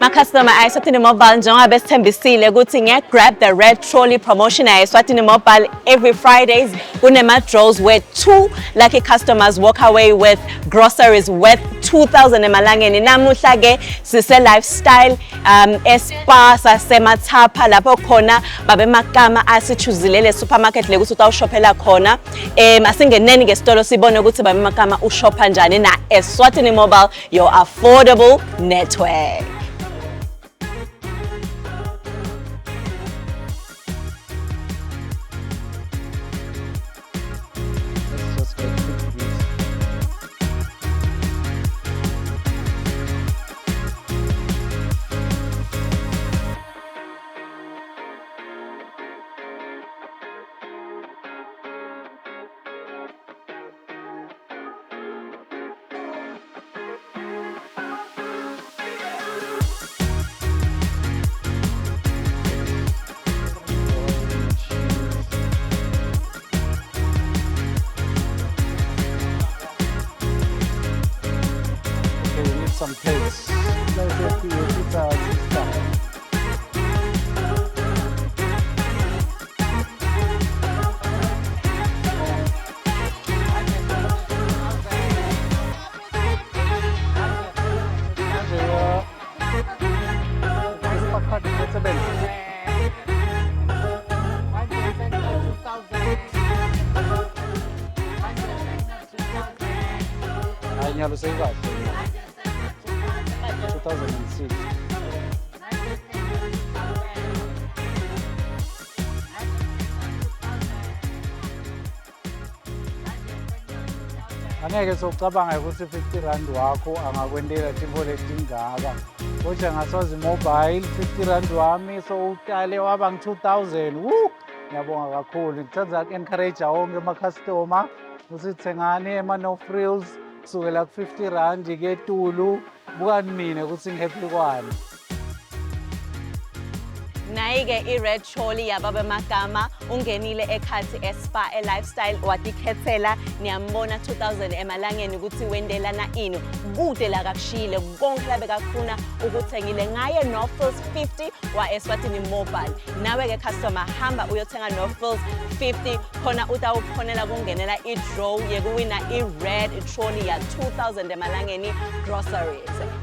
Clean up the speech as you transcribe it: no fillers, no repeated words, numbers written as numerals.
Ma-customer e-Eswatini Mobile njengoba besithembisile ukuthi nge-Grab the Red Trolley promotion e-Eswatini Mobile every Fridays kunema-draws where 2 lucky customers walk away with groceries worth 2,000 emalangeni. Namuhla-ke sise-lifestyle e-spa saseMathapha lapho khona babeMagama asichuzilele supermarket le ukuthi utawushophela khona. Asingeneni ngesitolo sibone ukuthi babeMagama ushopha njani na Eswatini Mobile, your affordable network. Some cakes. Let's get the pizza stuff. Lo sei fatto 2006 angeke sokucabanga ukuthi 50 rand wakho angakwendela timo letingaka kodwa ngasozi mobile 50 rand wami so uqale waba nge-2000 ngiyabonga kakhulu ngithanda encourage wonke ama customer ukuthi thengani ema-no frills kusukela ku-50 rand ketulu bukani mina ukuthi ngihappy kwani. Nayi-ke i-Red Trolley yababeMagama ungenile ekhathi e-spa e-lifestyle watikhethela niyambona 2,000 emalangeni ukuthi wendelana ini kude la kakushile konke labe kakufuna ukuthengile ngaye no-Frills 50 wa-Eswatini Mobile. Nawe-ke customer hamba uyothenga no-Frills 50 khona utawukhonela kungenela i-draw yekuwina i-Red Trolley ya 2,000 emalangeni groceries.